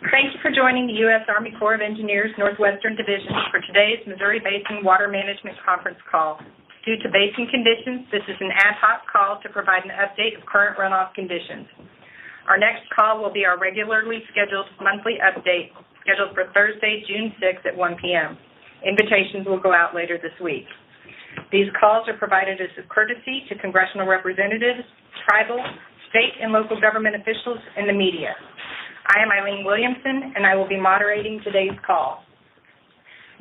Thank you for joining the U.S. Army Corps of Engineers Northwestern Division for today's Missouri Basin Water Management Conference call. Due to basin conditions, this is an ad hoc call to provide an update of current runoff conditions. Our next call will be our regularly scheduled monthly update, scheduled for Thursday, June 6th at 1 p.m. Invitations will go out later this week. These calls are provided as a courtesy to congressional representatives, tribal, state, and local government officials, and the media. I am Eileen Williamson, and I will be moderating today's call.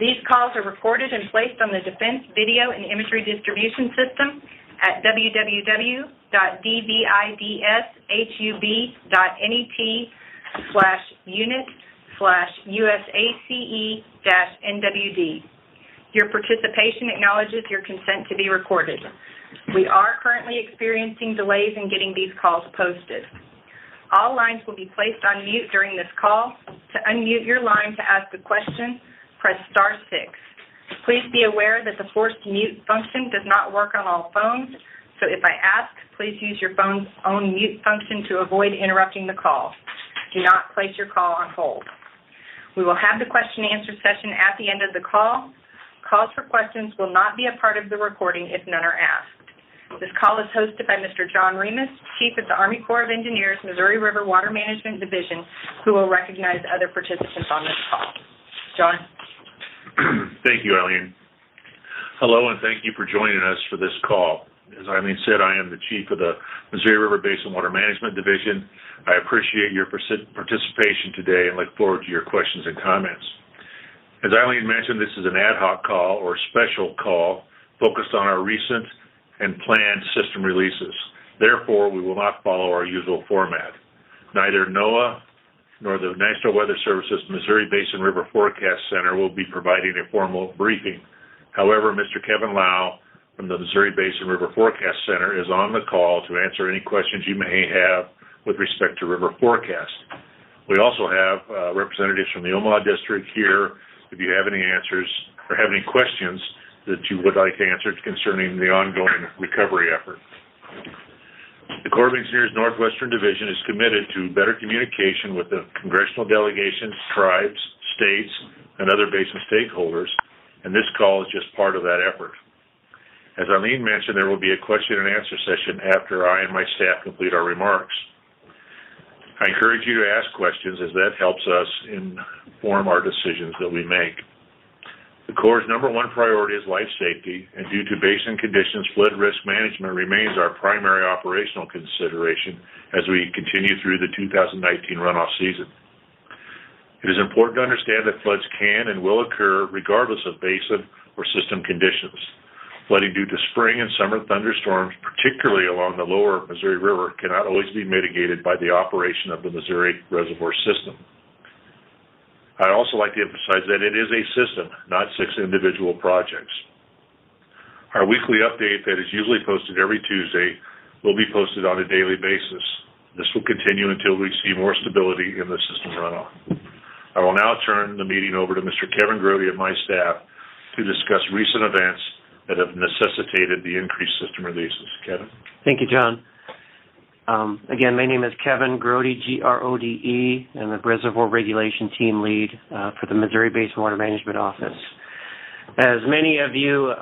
These calls are recorded and placed on the Defense Video and Imagery Distribution System at www.dvidhub.net/unit/USACE-NWD. Your participation acknowledges your consent to be recorded. We are currently experiencing delays in getting these calls posted. All lines will be placed on mute during this call. To unmute your line to ask a question, press *6. Please be aware that the forced mute function does not work on all phones, so if I ask, please use your phone's own mute function to avoid interrupting the call. Do not place your call on hold. We will have the question and answer session at the end of the call. Calls for questions will not be a part of the recording if none are asked. This call is hosted by Mr. John Remus, Chief of the Army Corps of Engineers, Missouri River Water Management Division, who will recognize other participants on this call. John? Thank you, Eileen. Hello, and thank you for joining us for this call. As Eileen said, I am the Chief of the Missouri River Basin Water Management Division. I appreciate your participation today and look forward to your questions and comments. As Eileen mentioned, this is an ad hoc call or special call focused on our recent and planned system releases. Therefore, we will not follow our usual format. Neither NOAA nor the National Weather Service's Missouri Basin River Forecast Center will be providing a formal briefing. However, Mr. Kevin Lau from the Missouri Basin River Forecast Center is on the call to answer any questions you may have with respect to river forecast. We also have representatives from the Omaha District here if you have any answers or have any questions that you would like answered concerning the ongoing recovery effort. The Corps of Engineers Northwestern Division is committed to better communication with the congressional delegations, tribes, states, and other basin stakeholders, and this call is just part of that effort. As Eileen mentioned, there will be a question and answer session after I and my staff complete our remarks. I encourage you to ask questions as that helps us inform our decisions that we make. The Corps' number one priority is life safety, and due to basin conditions, flood risk management remains our primary operational consideration as we continue through the 2019 runoff season. It is important to understand that floods can and will occur regardless of basin or system conditions. Flooding due to spring and summer thunderstorms, particularly along the lower Missouri River, cannot always be mitigated by the operation of the Missouri reservoir system. I'd also like to emphasize that it is a system, not 6 individual projects. Our weekly update that is usually posted every Tuesday will be posted on a daily basis. This will continue until we see more stability in the system runoff. I will now turn the meeting over to Mr. Kevin Grody of my staff to discuss recent events that have necessitated the increased system releases. Kevin? Thank you, John. Again, my name is Kevin Grody, G-R-O-D-E, and the Reservoir Regulation Team Lead for the Missouri Basin Water Management Office. As many of you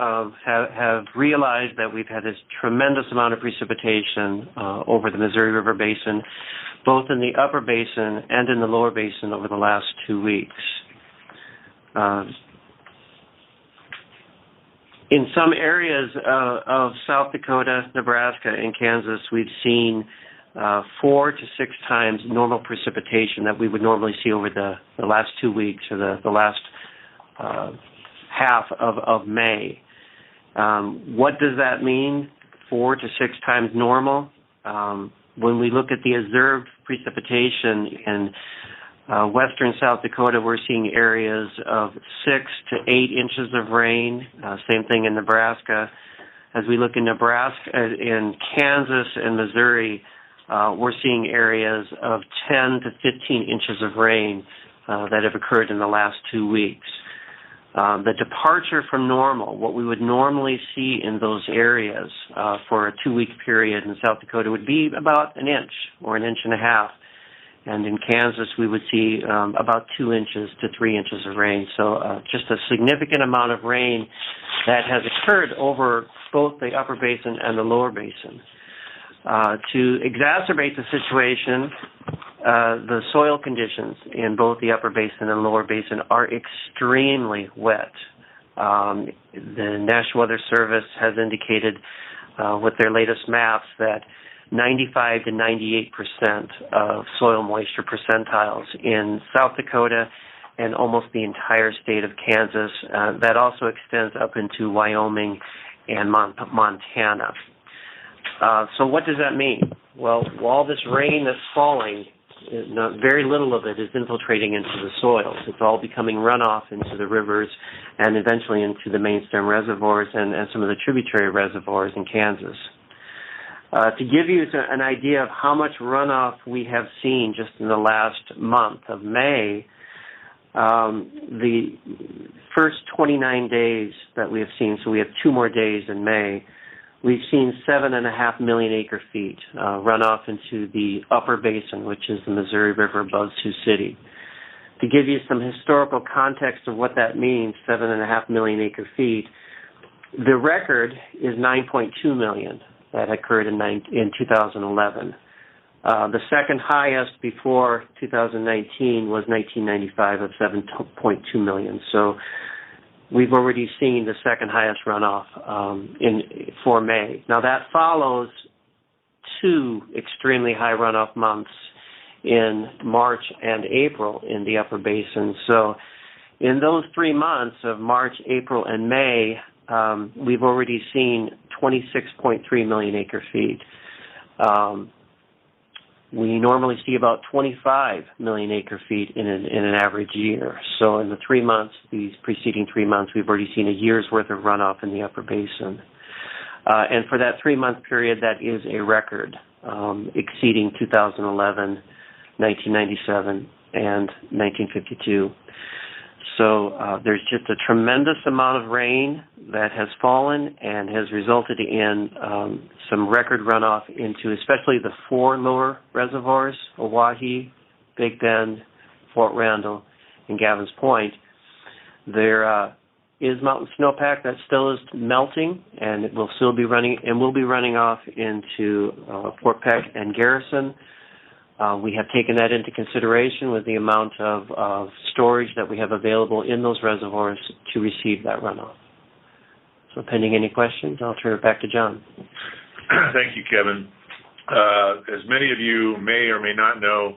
have realized that we've had this tremendous amount of precipitation over the Missouri River Basin, both in the upper basin and in the lower basin over the last 2 weeks. In some areas of South Dakota, Nebraska, and Kansas, we've seen 4 to 6 times normal precipitation that we would normally see over the last 2 weeks or the last half of May. What does that mean, 4 to 6 times normal? When we look at the observed precipitation in western South Dakota, we're seeing areas of 6 to 8 inches of rain. Same thing in Nebraska. As we look in Nebraska, in Kansas and Missouri, we're seeing areas of 10 to 15 inches of rain that have occurred in the last 2 weeks. The departure from normal, what we would normally see in those areas for a 2-week period in South Dakota would be about an inch or an inch and a half. And in Kansas, we would see about 2 inches to 3 inches of rain. So just a significant amount of rain that has occurred over both the upper basin and the lower basin. To exacerbate the situation, the soil conditions in both the upper basin and lower basin are extremely wet. The National Weather Service has indicated with their latest maps that 95 to 98% of soil moisture percentiles in South Dakota and almost the entire state of Kansas. That also extends up into Wyoming and Montana. So what does that mean? Well, all this rain that's falling, very little of it is infiltrating into the soils. It's all becoming runoff into the rivers and eventually into the main stem reservoirs and some of the tributary reservoirs in Kansas. To give you an idea of how much runoff we have seen just in the last month of May, the first 29 days that we have seen, so we have 2 more days in May, we've seen 7.5 million acre-feet run off into the upper basin, which is the Missouri River above Sioux City. To give you some historical context of what that means, 7.5 million acre-feet, the record is 9.2 million that occurred in 2011. The second highest before 2019 was 1995 of 7.2 million. So we've already seen the second highest runoff for May. Now that follows 2 extremely high runoff months in March and April in the upper basin. So in those 3 months of March, April, and May, we've already seen 26.3 million acre-feet. We normally see about 25 million acre-feet in an average year. So in the 3 months, these preceding 3 months, we've already seen a year's worth of runoff in the upper basin. And for that 3-month period, that is a record, exceeding 2011, 1997, and 1952. So there's just a tremendous amount of rain that has fallen and has resulted in some record runoff into especially the 4 lower reservoirs, Oahe, Big Bend, Fort Randall, and Gavin's Point. There is mountain snowpack that still is melting, and it will still be running, and will be running off into Fort Peck and Garrison. We have taken that into consideration with the amount of storage that we have available in those reservoirs to receive that runoff. So pending any questions, I'll turn it back to John. Thank you, Kevin. As many of you may or may not know,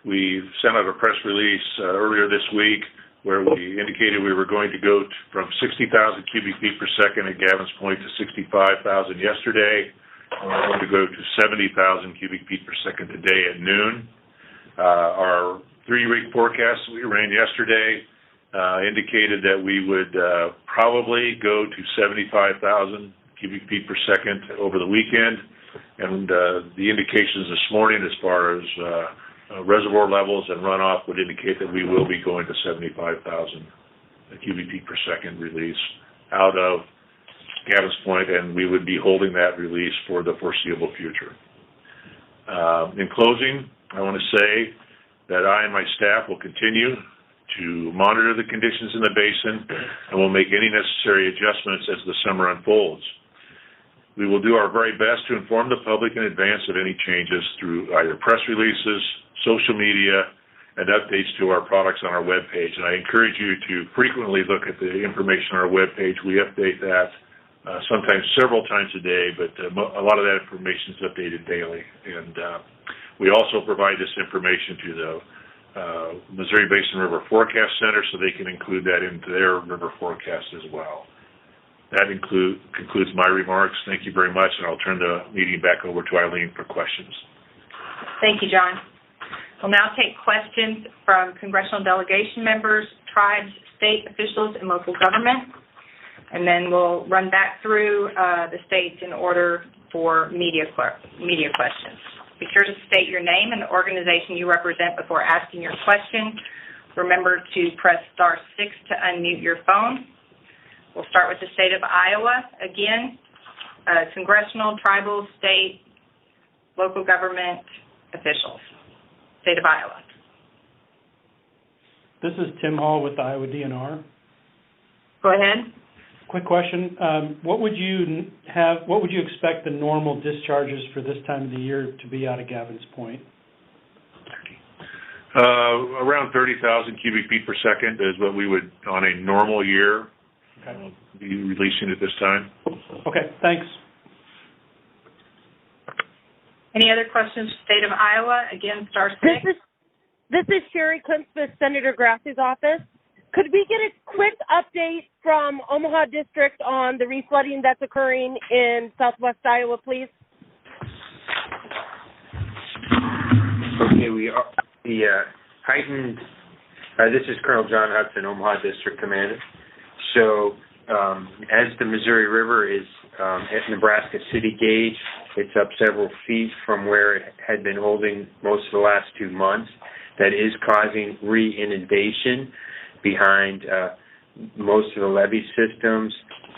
we sent out a press release earlier this week where we indicated we were going to go from 60,000 cubic feet per second at Gavin's Point to 65,000 yesterday. We're going to go to 70,000 cubic feet per second today at noon. Our 3-week forecast we ran yesterday indicated that we would probably go to 75,000 cubic feet per second over the weekend. And the indications this morning as far as reservoir levels and runoff would indicate that we will be going to 75,000 cubic feet per second release out of Gavin's Point, and we would be holding that release for the foreseeable future. In closing, I want to say that I and my staff will continue to monitor the conditions in the basin and will make any necessary adjustments as the summer unfolds. We will do our very best to inform the public in advance of any changes through either press releases, social media, and updates to our products on our webpage. And I encourage you to frequently look at the information on our webpage. We update that sometimes several times a day, but a lot of that information is updated daily. And we also provide this information to the Missouri Basin River Forecast Center so they can include that into their river forecast as well. That concludes my remarks. Thank you very much, and I'll turn the meeting back over to Eileen for questions. Thank you, John. We'll now take questions from Congressional delegation members, tribes, state officials, and local government. And then we'll run back through the states in order for media questions. Be sure to state your name and the organization you represent before asking your question. Remember to press *6 to unmute your phone. We'll start with the state of Iowa. Again, Congressional, tribal, state, local government officials. State of Iowa. This is Tim Hall with the Iowa DNR. Go ahead. Quick question. What would you expect the normal discharges for this time of the year to be out of Gavin's Point? Around 30,000 cubic feet per second is what we would, on a normal year, be releasing at this time. Okay, thanks. Any other questions for the State of Iowa? Again, star 6. This is Sherry Kuntz with Senator Grassi's office. Could we get a quick update from Omaha District on the reflooding that's occurring in southwest Iowa, please? Okay, we are the heightened. This is Colonel John Hudson, Omaha District Commander. So, as the Missouri River is at Nebraska City gauge, it's up several feet from where it had been holding most of the last 2 months. That is causing re-inundation behind most of the levee systems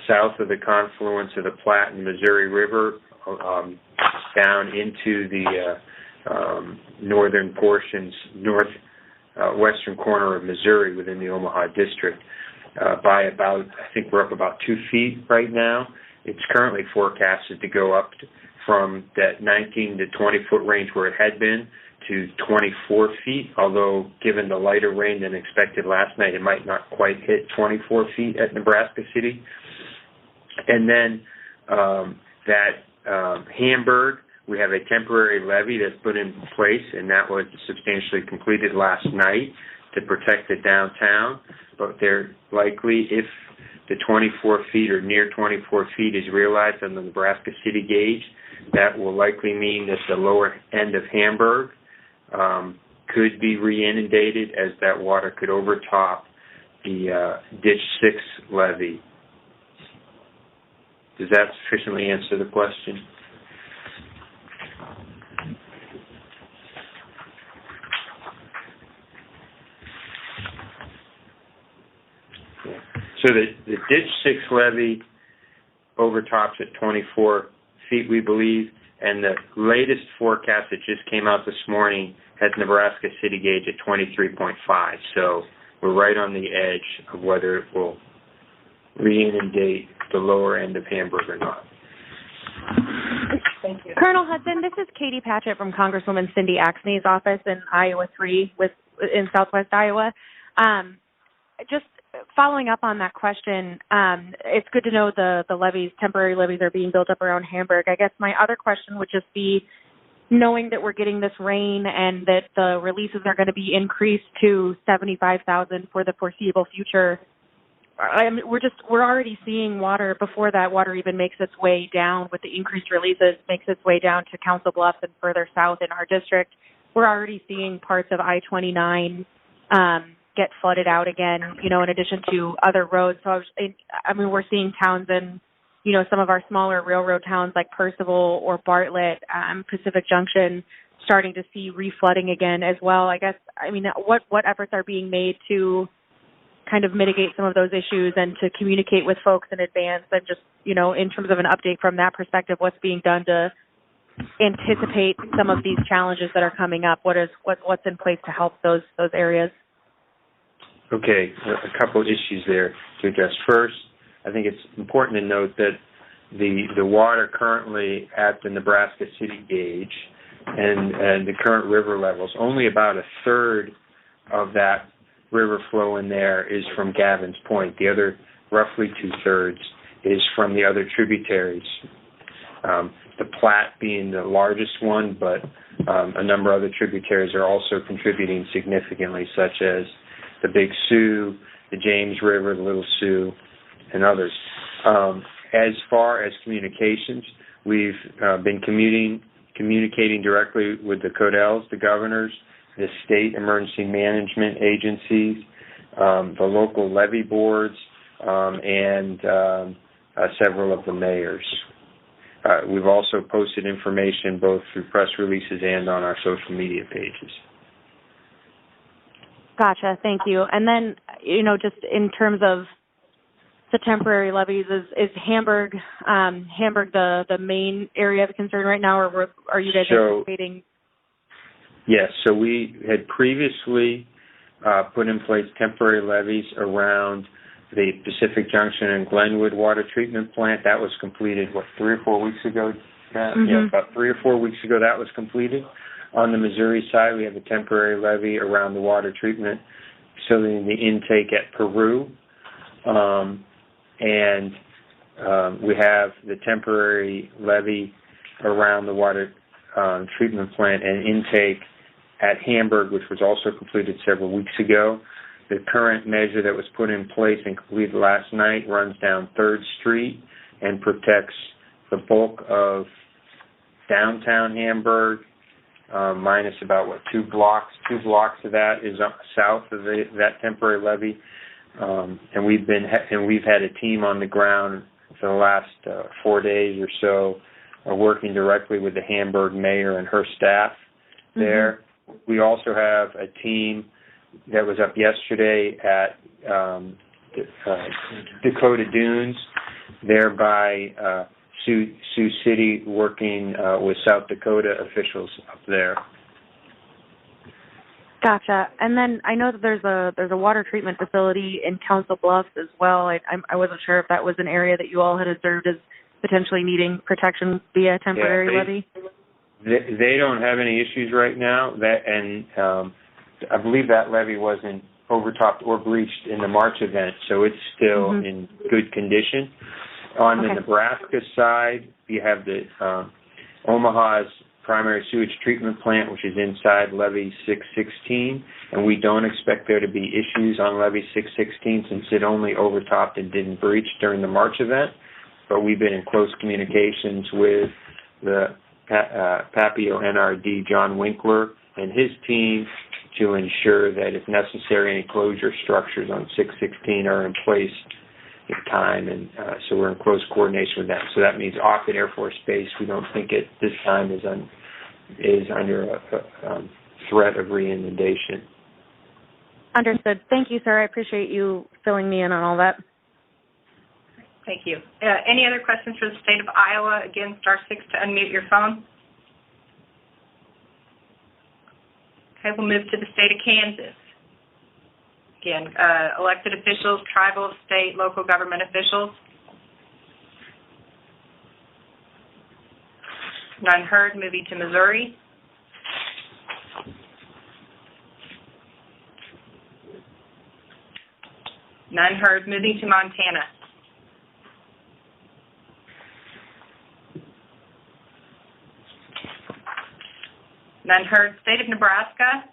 south of the confluence of the Platte and Missouri River, down into the northern portions, western corner of Missouri within the Omaha District, by about, I think we're up about 2 feet right now. It's currently forecasted to go up from that 19 to 20 foot range where it had been to 24 feet, although given the lighter rain than expected last night, it might not quite hit 24 feet at Nebraska City. And then Hamburg, we have a temporary levee that's put in place, and that was substantially completed last night to protect the downtown. But they're likely, if the 24 feet or near 24 feet is realized on the Nebraska City gauge, that will likely mean that the lower end of Hamburg could be re-inundated, as that water could overtop the Ditch 6 levee. Does that sufficiently answer the question? So the Ditch 6 levee overtops at 24 feet, we believe, and the latest forecast that just came out this morning has Nebraska City gauge at 23.5. So we're right on the edge of whether it will re-inundate the lower end of Hamburg or not. Thank you. Colonel Hudson, this is Katie Patchett from Congresswoman Cindy Axney's office in Iowa 3 in southwest Iowa. Just following up on that question, it's good to know the levees, temporary levees, are being built up around Hamburg. I guess my other question would just be, knowing that we're getting this rain and that the releases are going to be increased to 75,000 for the foreseeable future, we're already seeing water before that water even makes its way down with the increased releases, makes its way down to Council Bluffs and further south in our district. We're already seeing parts of I-29 get flooded out again, in addition to other roads. So we're seeing towns in, some of our smaller railroad towns like Percival or Bartlett, Pacific Junction, starting to see reflooding again as well. What efforts are being made to kind of mitigate some of those issues and to communicate with folks in advance, and just, in terms of an update from that perspective, what's being done to anticipate some of these challenges that are coming up? What's in place to help those areas? Okay, a couple of issues there to address. First, I think it's important to note that the water currently at the Nebraska City gauge and the current river levels, only about a third of that river flow in there is from Gavin's Point. The other, roughly 2/3, is from the other tributaries. The Platte being the largest one, but a number of other tributaries are also contributing significantly, such as the Big Sioux, the James River, the Little Sioux, and others. As far as communications, we've been communicating directly with the CODELs, the governors, the state emergency management agencies, the local levee boards, and several of the mayors. We've also posted information both through press releases and on our social media pages. Gotcha. Thank you. And then, just in terms of the temporary levees, is Hamburg the main area of concern right now, or are you guys anticipating? Yes, so we had previously put in place temporary levees around the Pacific Junction and Glenwood water treatment plant. That was completed, 3 or 4 weeks ago? Yeah, about 3 or 4 weeks ago that was completed. On the Missouri side, we have a temporary levee around the water treatment facility in the intake at Peru. And we have the temporary levee around the water treatment plant and intake at Hamburg, which was also completed several weeks ago. The current measure that was put in place and completed last night runs down 3rd Street and protects the bulk of downtown Hamburg, minus about, 2 blocks. 2 blocks of that is up south of that temporary levee. And we've had a team on the ground for the last 4 days or so, working directly with the Hamburg mayor and her staff there. We also have a team that was up yesterday at Dakota Dunes, there by Sioux City, working with South Dakota officials up there. Gotcha. And then I know that there's a water treatment facility in Council Bluffs as well. I wasn't sure if that was an area that you all had observed as potentially needing protection via temporary levee. They don't have any issues right now. I believe that levee wasn't overtopped or breached in the March event, so it's still in good condition. On the Nebraska side, you have the Omaha's primary sewage treatment plant, which is inside Levee 616, and we don't expect there to be issues on Levee 616 since it only overtopped and didn't breach during the March event. But we've been in close communications with the Papio NRD, John Winkler, and his team to ensure that, if necessary, any closure structures on 616 are in place in time, and so we're in close coordination with them. So that means Offutt Air Force Base, we don't think at this time is under a threat of re-inundation. Understood. Thank you, sir. I appreciate you filling me in on all that. Thank you. Any other questions for the state of Iowa? Again, *6 to unmute your phone. Okay, we'll move to the state of Kansas. Again, elected officials, tribal, state, local government officials. None heard. Moving to Missouri. None heard. Moving to Montana. None heard. State of Nebraska.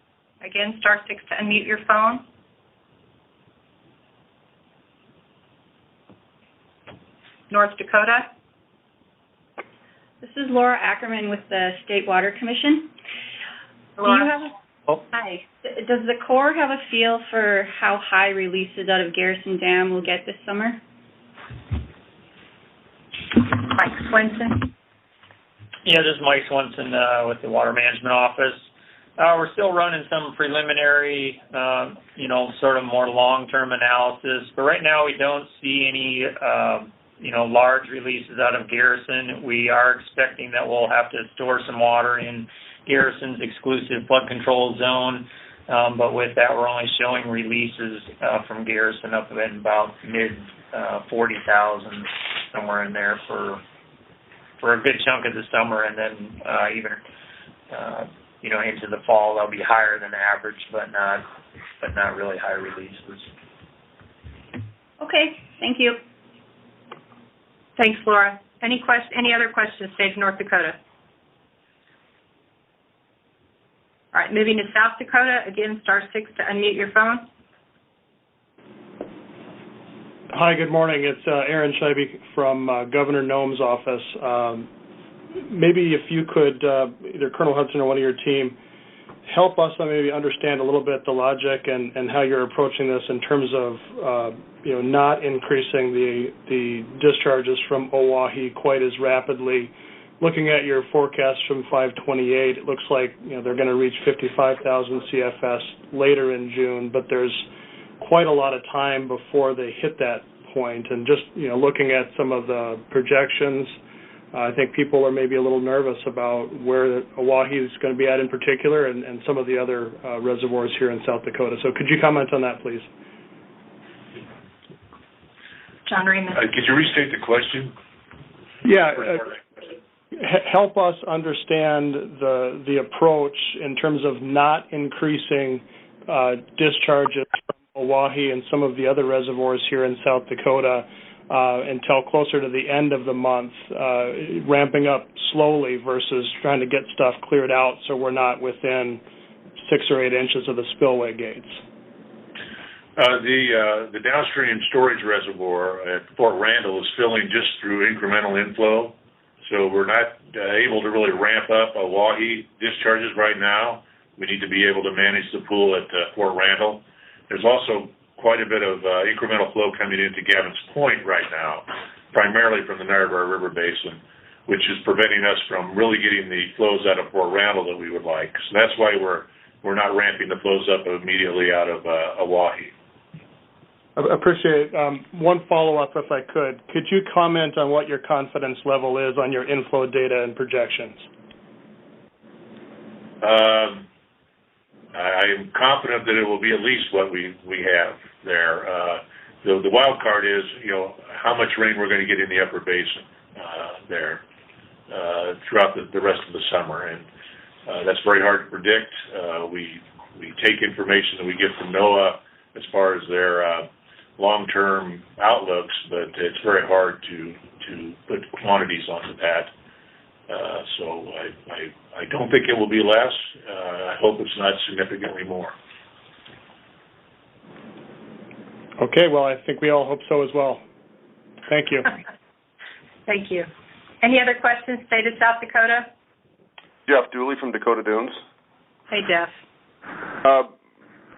Again, *6 to unmute your phone. North Dakota. This is Laura Ackerman with the State Water Commission. Laura. Hi. Does the Corps have a feel for how high releases out of Garrison Dam will get this summer? Mike Swenson. Yeah, this is Mike Swenson with the Water Management Office. We're still running some preliminary, sort of more long-term analysis, but right now we don't see any large releases out of Garrison. We are expecting that we'll have to store some water in Garrison's exclusive flood control zone, but with that we're only showing releases from Garrison up at about mid 40,000, somewhere in there for a good chunk of the summer, and then even into the fall they'll be higher than average, but not really high releases. Okay, thank you. Thanks, Laura. Any other questions, state of North Dakota? All right, moving to South Dakota. Again, *6 to unmute your phone. Hi, good morning. It's Aaron Scheibe from Governor Noem's office. Maybe if you could, either Colonel Hudson or one of your team, help us maybe understand a little bit the logic and how you're approaching this in terms of not increasing the discharges from Oahe quite as rapidly. Looking at your forecast from 528, it looks like they're going to reach 55,000 CFS later in June, but there's quite a lot of time before they hit that point. And just looking at some of the projections, I think people are maybe a little nervous about where Oahe is going to be at in particular and some of the other reservoirs here in South Dakota. So could you comment on that, please? John Raymond. Could you restate the question? Yeah. Help us understand the approach in terms of not increasing discharges from Oahe and some of the other reservoirs here in South Dakota until closer to the end of the month, ramping up slowly versus trying to get stuff cleared out so we're not within 6 or 8 inches of the spillway gates. The downstream storage reservoir at Fort Randall is filling just through incremental inflow, so we're not able to really ramp up Oahe discharges right now. We need to be able to manage the pool at Fort Randall. There's also quite a bit of incremental flow coming into Gavin's Point right now, primarily from the Niobrara River Basin, which is preventing us from really getting the flows out of Fort Randall that we would like. So that's why we're not ramping the flows up immediately out of Oahe. I appreciate one follow-up, if I could. Could you comment on what your confidence level is on your inflow data and projections? I'm confident that it will be at least what we have there. The wild card is, how much rain we're going to get in the upper basin there throughout the rest of the summer, and that's very hard to predict. We take information that we get from NOAA as far as their long-term outlooks, but it's very hard to put quantities onto that. So I don't think it will be less. I hope it's not significantly more. Okay, well, I think we all hope so as well. Thank you. Thank you. Any other questions, State of South Dakota? Jeff Dooley from Dakota Dunes. Hey, Jeff.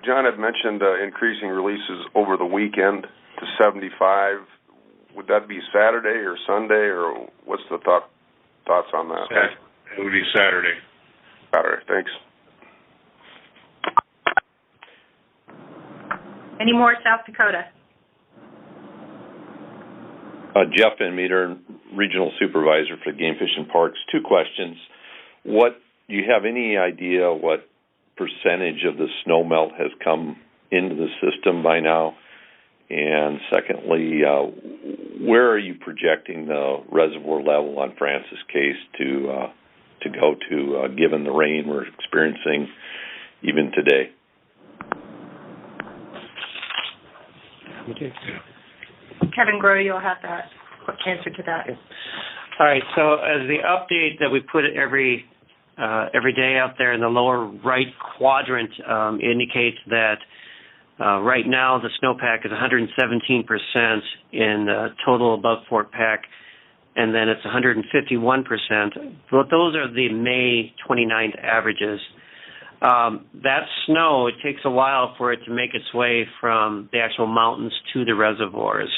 John had mentioned increasing releases over the weekend to 75. Would that be Saturday or Sunday, or what's the thoughts on that? It would be Saturday. Saturday, thanks. Any more, South Dakota? Jeff Van Meter, Regional Supervisor for Game Fish and Parks. 2 questions. Do you have any idea what percentage of the snow melt has come into the system by now? And secondly, where are you projecting the reservoir level on Francis Case to go to, given the rain we're experiencing even today? Okay. Kevin Groh, you'll have that answer to that. All right, so as the update that we put every day out there in the lower right quadrant indicates that right now the snowpack is 117% in total above Fort Peck, and then it's 151%. But those are the May 29th averages. That snow, it takes a while for it to make its way from the actual mountains to the reservoirs.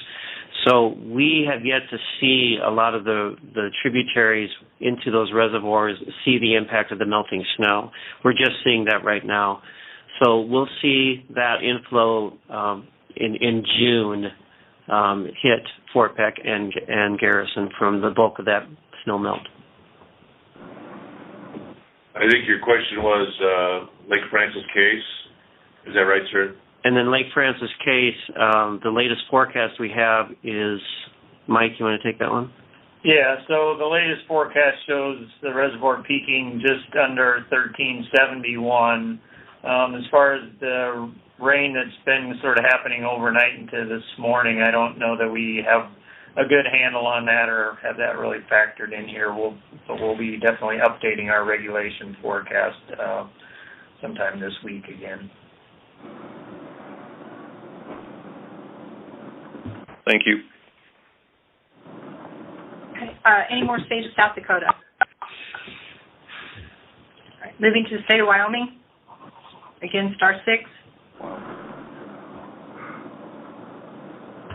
So we have yet to see a lot of the tributaries into those reservoirs see the impact of the melting snow. We're just seeing that right now. So we'll see that inflow in June hit Fort Peck and Garrison from the bulk of that snow melt. I think your question was Lake Francis Case. Is that right, sir? And then Lake Francis Case, the latest forecast we have is, Mike, you want to take that one? Yeah, so the latest forecast shows the reservoir peaking just under 1371. As far as the rain that's been sort of happening overnight into this morning, I don't know that we have a good handle on that or have that really factored in here. But we'll be definitely updating our regulation forecast sometime this week again. Thank you. Okay. Any more states of South Dakota? All right. Moving to the state of Wyoming. Again, star 6.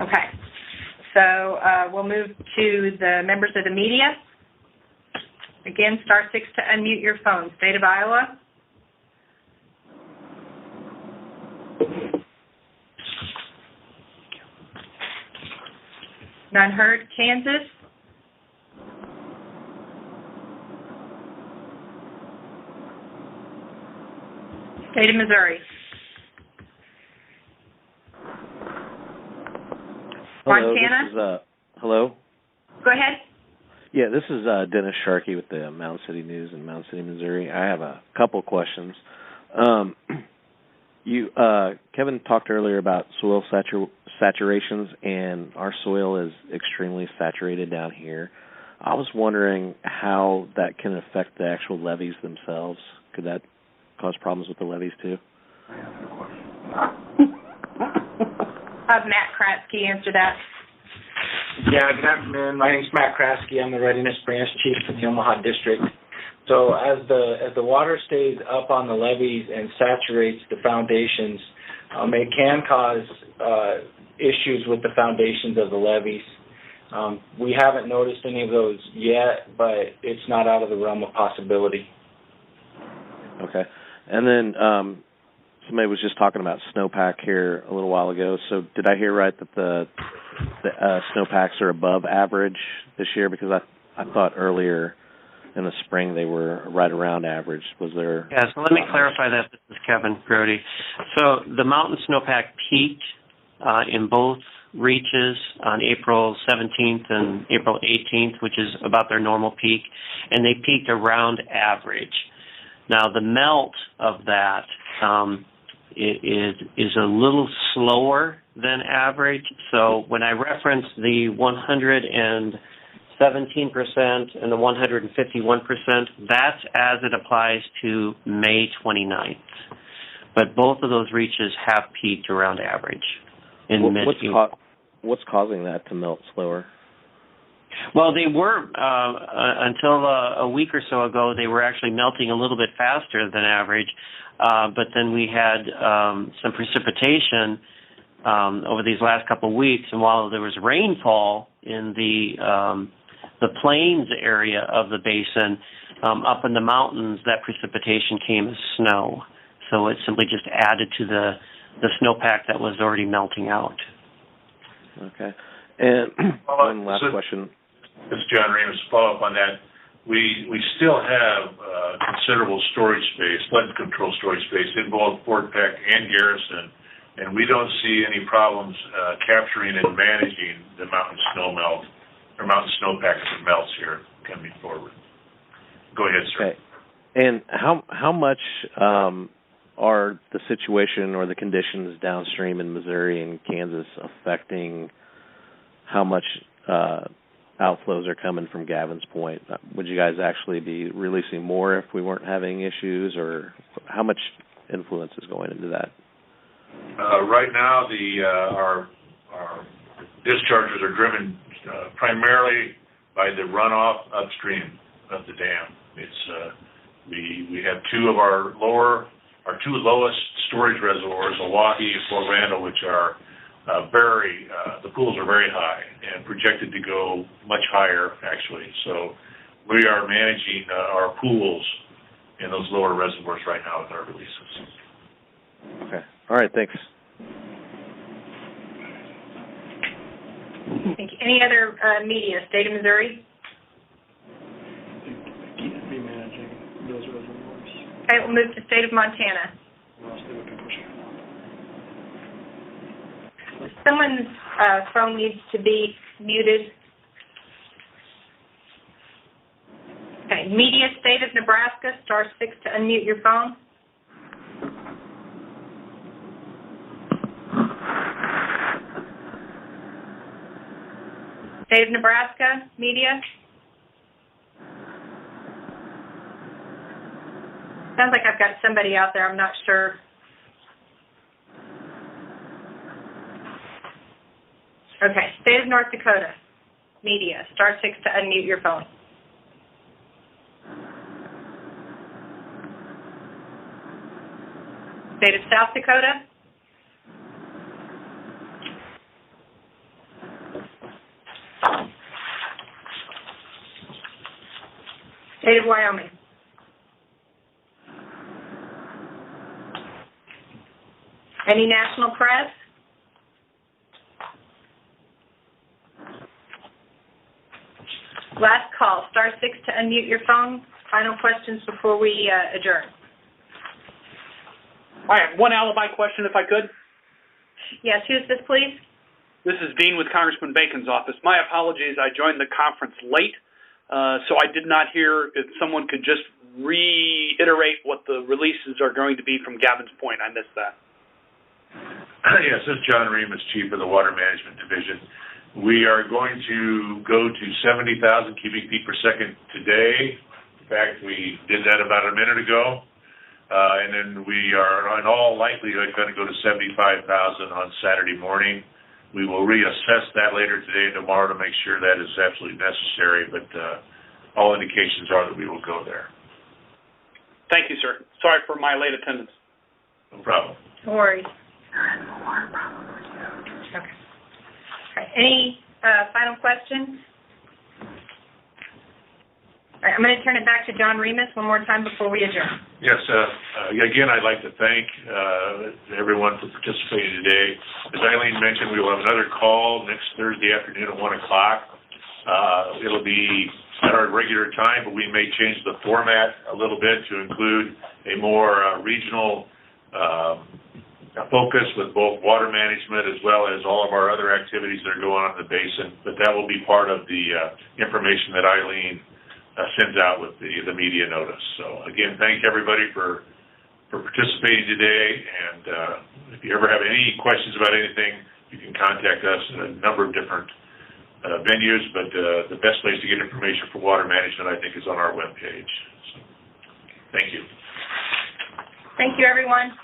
Okay. So we'll move to the members of the media. Again, star 6 to unmute your phone. State of Iowa. None heard. Kansas. State of Missouri. Montana? Hello? Go ahead. Yeah, this is Dennis Sharkey with the Mound City News in Mound City, Missouri. I have a couple questions. Kevin talked earlier about soil saturations, and our soil is extremely saturated down here. I was wondering how that can affect the actual levees themselves. Could that cause problems with the levees too? Have Matt Kratzke answer that. Yeah, good afternoon. My name's Matt Kraske. I'm the Readiness Branch Chief for the Omaha District. So as the water stays up on the levees and saturates the foundations, it can cause issues with the foundations of the levees. We haven't noticed any of those yet, but it's not out of the realm of possibility. Okay. And then somebody was just talking about snowpack here a little while ago. So did I hear right that the snowpacks are above average this year? Because I thought earlier in the spring they were right around average. Was there? Yeah, so let me clarify that. This is Kevin Brody. So the mountain snowpack peaked in both reaches on April 17th and April 18th, which is about their normal peak, and they peaked around average. Now, the melt of that is a little slower than average. So when I reference the 117% and the 151%, that's as it applies to May 29th. But both of those reaches have peaked around average in mid-June. What's causing that to melt slower? Well, they were, until a week or so ago, they were actually melting a little bit faster than average. But then we had some precipitation over these last couple of weeks, and while there was rainfall in the plains area of the basin, up in the mountains, that precipitation came as snow. So it simply just added to the snowpack that was already melting out. Okay. And one last question. This is John Remus. To follow up on that, we still have considerable storage space, flood control storage space in both Fort Peck and Garrison, and we don't see any problems capturing and managing the mountain snow melt or mountain snowpack as it melts here coming forward. Go ahead, sir. Okay. And how much are the situation or the conditions downstream in Missouri and Kansas affecting how much outflows are coming from Gavin's Point? Would you guys actually be releasing more if we weren't having issues, or how much influence is going into that? Right now, our discharges are driven primarily by the runoff upstream of the dam. It's we have two of our two lowest storage reservoirs, Milwaukee and Fort Randall, which are the pools are very high and projected to go much higher, actually. So we are managing our pools in those lower reservoirs right now with our releases. Okay. All right, thanks. Thank you. Any other media? State of Missouri? Can't be managing those reservoirs. Okay, we'll move to state of Montana. Someone's phone needs to be muted. Okay, media, state of Nebraska, *6 to unmute your phone. State of Nebraska, media. Sounds like I've got somebody out there, I'm not sure. Okay, state of North Dakota, media, *6 to unmute your phone. State of South Dakota. State of Wyoming. Any national press? Last call, *6 to unmute your phone. Final questions before we adjourn. I have one alibi question, if I could. Yes, who's this, please? This is Dean with Congressman Bacon's office. My apologies, I joined the conference late, so I did not hear if someone could just reiterate what the releases are going to be from Gavin's Point. I missed that. Yes, this is John Remus, Chief of the Water Management Division. We are going to go to 70,000 cubic feet per second today. In fact, we did that about a minute ago. And then we are, in all likelihood, going to go to 75,000 on Saturday morning. We will reassess that later today and tomorrow to make sure that is absolutely necessary, but all indications are that we will go there. Thank you, sir. Sorry for my late attendance. No problem. No worries. Okay. All right. Any final questions? All right, I'm going to turn it back to John Remus one more time before we adjourn. Yes, again, I'd like to thank everyone for participating today. As Eileen mentioned, we will have another call next Thursday afternoon at 1 o'clock. It'll be at our regular time, but we may change the format a little bit to include a more regional focus with both water management as well as all of our other activities that are going on in the basin. But that will be part of the information that Eileen sends out with the media notice. So again, thank everybody for participating today, and if you ever have any questions about anything, you can contact us at a number of different venues, but the best place to get information for water management, I think, is on our webpage. So, thank you. Thank you, everyone.